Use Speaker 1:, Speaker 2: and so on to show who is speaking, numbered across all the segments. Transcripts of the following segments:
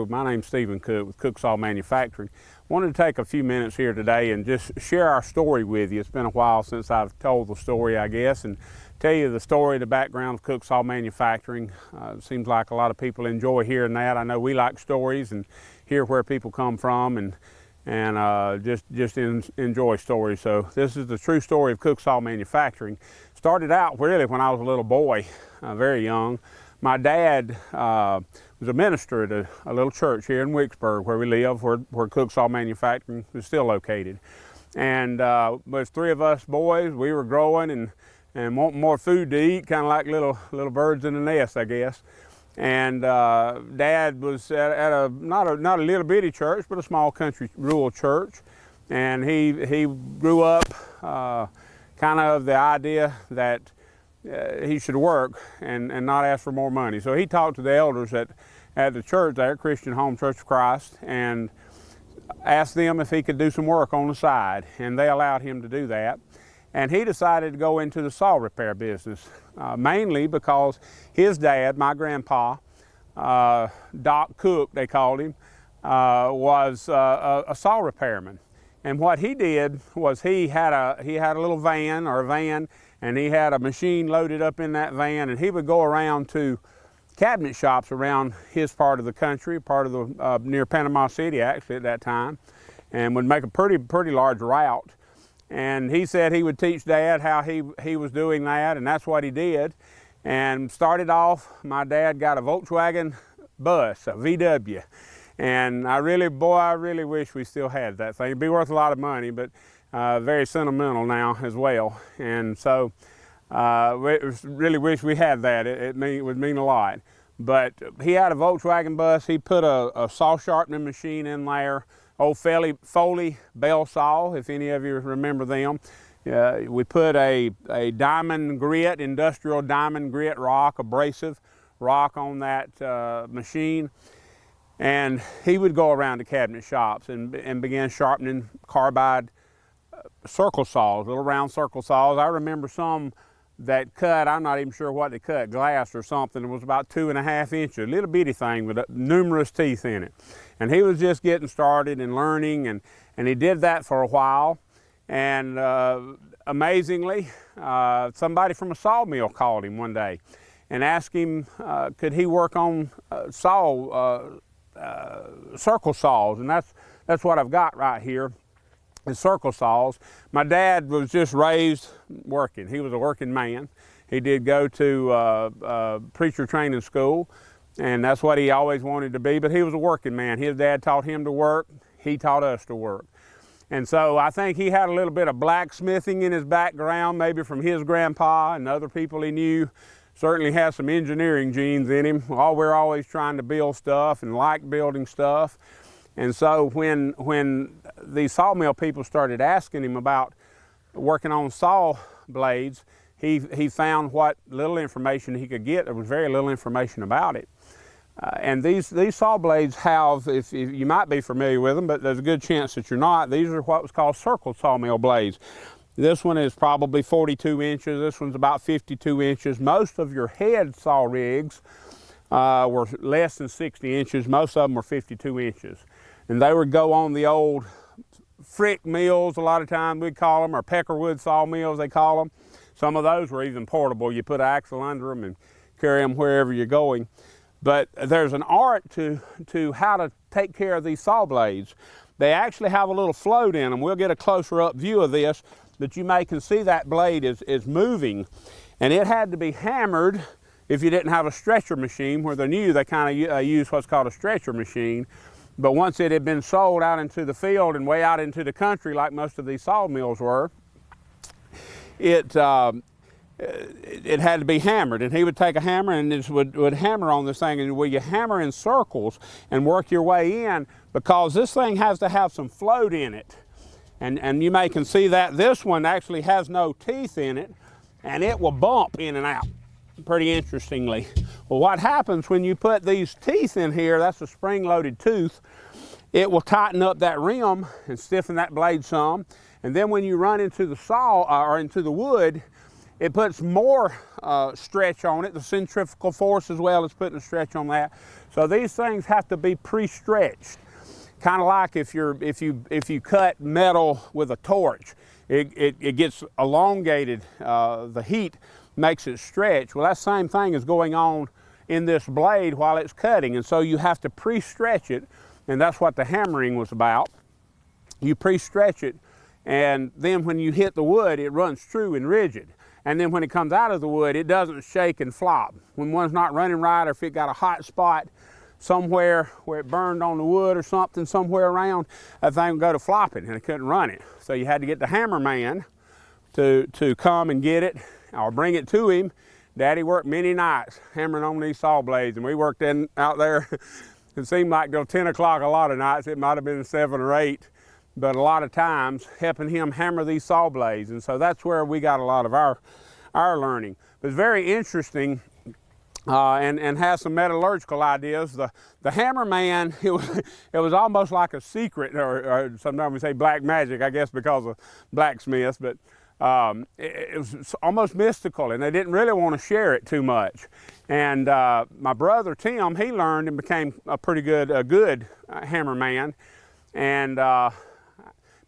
Speaker 1: Cook. My name's Stephen Cook with Cook Saw Manufacturing. Wanted to take a few minutes here today and just share our story with you. It's been a while since I've told the story, I guess, and tell you the story, the background of Cook Saw Manufacturing. It seems like a lot of people enjoy hearing that. I know we like stories and hear where people come from and just enjoy stories. So this is the true story of Cook Saw Manufacturing. Started out really when I was a little boy, very young. My dad was a minister at a little church here in Wicksburg where we live, where Cook Saw Manufacturing is still located. And there's three of us boys. We were growing and wanting more food to eat, kind of like little birds in a nest, I guess. And Dad was at a not a little bitty church, but a small country rural church. And he grew up kind of the idea that he should work and not ask for more money. So he talked to the elders at the church there, Christian Home Church of Christ, and asked them if he could do some work on the side. And they allowed him to do that. And he decided to go into the saw repair business, mainly because his dad, my grandpa, Doc Cook, they called him, was a saw repairman. And what he did was he had a little van, and he had a machine loaded up in that van, and he would go around to cabinet shops around his part of the country, part of the near Panama City actually at that time, and would make a pretty large route. And he said he would teach Dad how he was doing that, and that's what he did. And started off, my dad got a Volkswagen bus, a VW. And I really wish we still had that thing. It'd be worth a lot of money, but very sentimental now as well. And so we really wish we had that. It would mean a lot. But he had a Volkswagen bus. He put a saw sharpening machine in there, old Foley bell saw, if any of you remember them. We put a diamond grit, industrial diamond grit rock, abrasive rock on that machine. And he would go around to cabinet shops and began sharpening carbide circle saws, little round circle saws. I remember some that cut, I'm not even sure what they cut, glass or something. It was about 2.5 inches, a little bitty thing with numerous teeth in it. And he was just getting started and learning, and he did that for a while. And amazingly, somebody from a sawmill called him one day and asked him, could he work on circle saws, and that's what I've got right here, is circle saws. My dad was just raised working. He was a working man. He did go to preacher training school, and that's what he always wanted to be, but he was a working man. His dad taught him to work. He taught us to work. And so I think he had a little bit of blacksmithing in his background, maybe from his grandpa and other people he knew. Certainly has some engineering genes in him. We're always trying to build stuff and like building stuff. And so when these sawmill people started asking him about working on saw blades, he found what little information he could get. There was very little information about it. And these saw blades have, if you might be familiar with them, but there's a good chance that you're not, these are what was called circle sawmill blades. This one is probably 42 inches. This one's about 52 inches. Most of your head saw rigs were less than 60 inches. Most of them were 52 inches. And they would go on the old frick mills, a lot of times we'd call them, or peckerwood sawmills, they call them. Some of those were even portable. You put an axle under them and carry them wherever you're going. But there's an art to how to take care of these saw blades. They actually have a little float in them. We'll get a closer up view of this, but you can see that blade is moving. And it had to be hammered if you didn't have a stretcher machine. Where they're new, they kind of use what's called a stretcher machine. But once it had been sold out into the field and way out into the country, like most of these sawmills were, it had to be hammered. And he would take a hammer and just would hammer on this thing. And will you hammer in circles and work your way in, because this thing has to have some float in it. And you can see that this one actually has no teeth in it, and it will bump in and out, pretty interestingly. Well, what happens when you put these teeth in here, that's a spring-loaded tooth, it will tighten up that rim and stiffen that blade some. And then when you run into the saw or into the wood, it puts more stretch on it. The centrifugal force as well is putting a stretch on that. So these things have to be pre-stretched. Kind of like if you cut metal with a torch, it gets elongated. The heat makes it stretch. Well, that same thing is going on in this blade while it's cutting, and so you have to pre-stretch it, and that's what the hammering was about. You pre-stretch it, and then when you hit the wood, it runs true and rigid. And then when it comes out of the wood, it doesn't shake and flop. When one's not running right, or if it got a hot spot somewhere where it burned on the wood or something somewhere around, that thing would go to flopping and it couldn't run it. So you had to get the hammer man to come and get it or bring it to him. Daddy worked many nights hammering on these saw blades, and we worked out there. It seemed like till 10 o'clock a lot of nights. It might have been 7 or 8, but a lot of times helping him hammer these saw blades. And so that's where we got a lot of our learning. It was very interesting. And has some metallurgical ideas. The hammer man, it was almost like a secret, or sometimes we say black magic, I guess because of blacksmiths, but it was almost mystical, and they didn't really want to share it too much. And my brother Tim, he learned and became a pretty good hammer man. And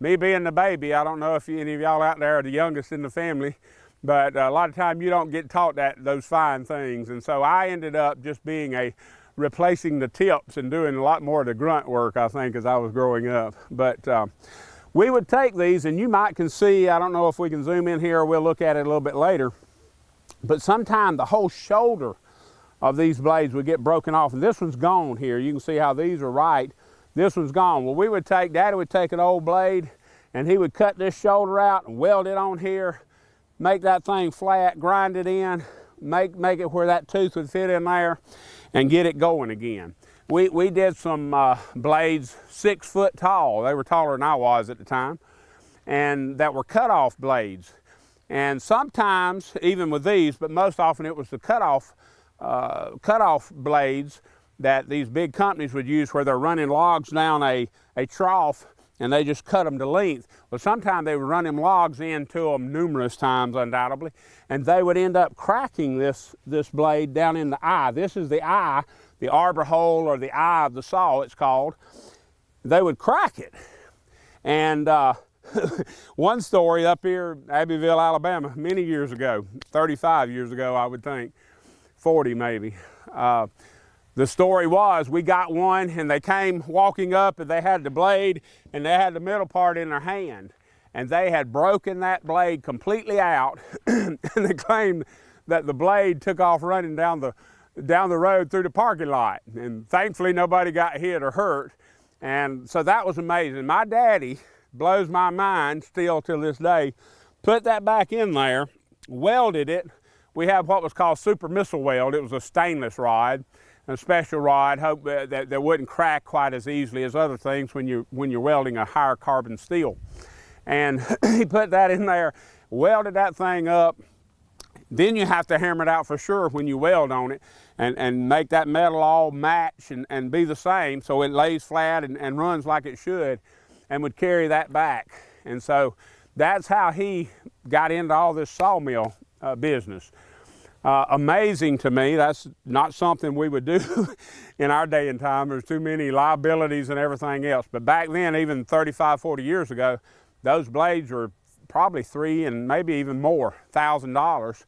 Speaker 1: me being the baby, I don't know if any of y'all out there are the youngest in the family, but a lot of times you don't get taught those fine things. And so I ended up just being replacing the tips and doing a lot more of the grunt work, I think, as I was growing up. But we would take these, and you can see, I don't know if we can zoom in here or we'll look at it a little bit later, but sometimes the whole shoulder of these blades would get broken off. And this one's gone here. You can see how these are right. This one's gone. Well, Daddy would take an old blade, and he would cut this shoulder out and weld it on here, make that thing flat, grind it in, make it where that tooth would fit in there, and get it going again. We did some blades 6 foot tall. They were taller than I was at the time, and that were cut-off blades. And sometimes, even with these, but most often it was the cut-off blades that these big companies would use, where they're running logs down a trough, and they just cut them to length. Well, sometimes they would run them logs into them numerous times, undoubtedly, and they would end up cracking this blade down in the eye. This is the eye, the arbor hole, or the eye of the saw, it's called. They would crack it. And one story up here, Abbeville, Alabama, many years ago, 35 years ago, I would think, 40 maybe. The story was, we got one, and they came walking up, and they had the blade, and they had the middle part in their hand. And they had broken that blade completely out, and they claimed that the blade took off running down the road through the parking lot. And thankfully, nobody got hit or hurt. And so that was amazing. My daddy, blows my mind still till this day, put that back in there, welded it. We have what was called super missile weld. It was a stainless rod, a special rod, hope that wouldn't crack quite as easily as other things when you're welding a higher carbon steel. And he put that in there, welded that thing up. Then you have to hammer it out for sure when you weld on it, and make that metal all match and be the same, so it lays flat and runs like it should, and would carry that back. And so that's how he got into all this sawmill business. Amazing to me. That's not something we would do in our day and time. There's too many liabilities and everything else. But back then, even 35, 40 years ago, those blades were probably $3,000 and maybe even more, $1,000,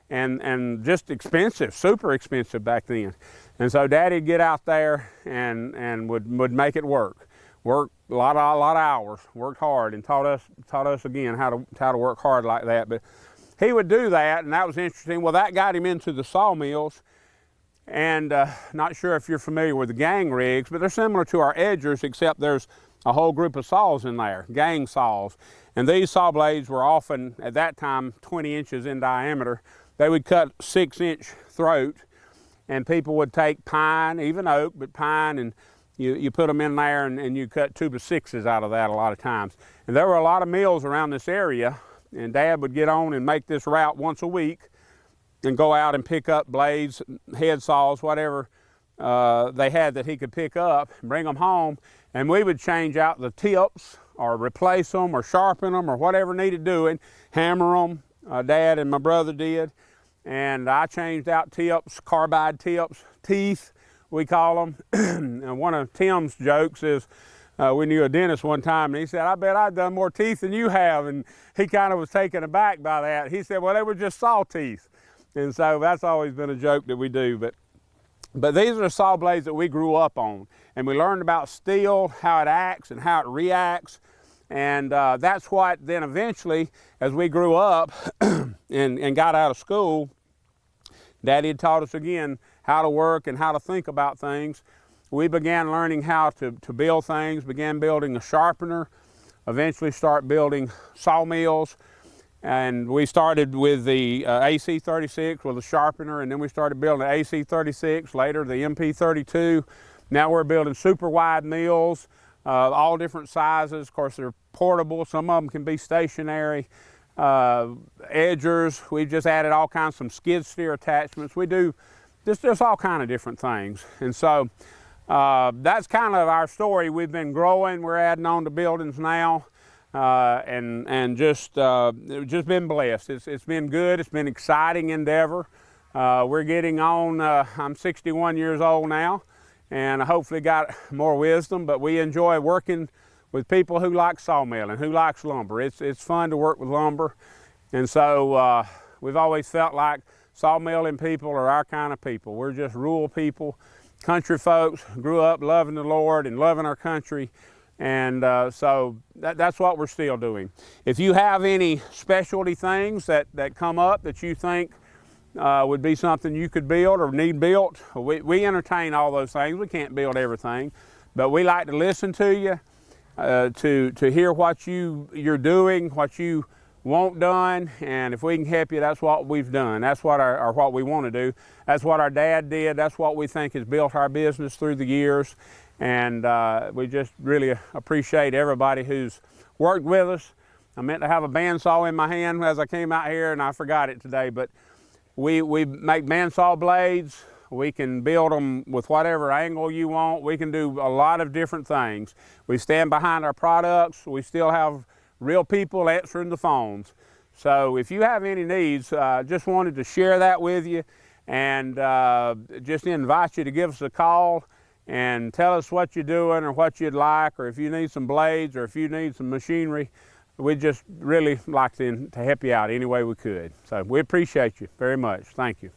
Speaker 1: and just expensive, super expensive back then. And so Daddy'd get out there and would make it work. Worked a lot of hours, worked hard, and taught us again how to work hard like that. But he would do that, and that was interesting. Well, that got him into the sawmills, and not sure if you're familiar with the gang rigs, but they're similar to our edgers, except there's a whole group of saws in there, gang saws. And these saw blades were often, at that time, 20 inches in diameter. They would cut 6-inch throat, and people would take pine, even oak, but pine, and you put them in there, and you cut 2x6s out of that a lot of times. And there were a lot of mills around this area, and Dad would get on and make this route once a week and go out and pick up blades, head saws, whatever they had that he could pick up, and bring them home, and we would change out the tips or replace them or sharpen them or whatever needed doing, hammer them, Dad and my brother did, and I changed out tips, carbide tips, teeth, we call them. And one of Tim's jokes is, we knew a dentist one time, and he said, I bet I've done more teeth than you have. And he kind of was taken aback by that. He said, well, they were just saw teeth. And so that's always been a joke that we do. But these are the saw blades that we grew up on. And we learned about steel, how it acts and how it reacts. And that's what then eventually, as we grew up and got out of school, Daddy had taught us again how to work and how to think about things. We began learning how to build things, began building a sharpener, eventually start building sawmills. And we started with the AC-36 with a sharpener, and then we started building the AC-36, later the MP-32. Now we're building super wide mills, all different sizes. Of course, they're portable. Some of them can be stationary. Edgers, we've just added all kinds, some skid steer attachments. We do just all kind of different things. And so that's kind of our story. We've been growing. We're adding on to buildings now. And just been blessed. It's been good. It's been an exciting endeavor. We're getting on. I'm 61 years old now, and I hopefully got more wisdom. But we enjoy working with people who like sawmill and who likes lumber. It's fun to work with lumber, and so we've always felt like sawmilling people are our kind of people. We're just rural people, country folks. Grew up loving the Lord and loving our country. And so that's what we're still doing. If you have any specialty things that come up that you think would be something you could build or need built, we entertain all those things. We can't build everything, but we like to listen to you, to hear what you're doing, what you want done, and if we can help you, that's what we've done. That's what what we want to do. That's what our dad did. That's what we think has built our business through the years. And we just really appreciate everybody who's worked with us. I meant to have a bandsaw in my hand as I came out here, and I forgot it today, but we make bandsaw blades. We can build them with whatever angle you want. We can do a lot of different things. We stand behind our products. We still have real people answering the phones. So if you have any needs, just wanted to share that with you, and just invite you to give us a call and tell us what you're doing or what you'd like, or if you need some blades or if you need some machinery. We'd just really like to help you out any way we could. So we appreciate you very much. Thank you.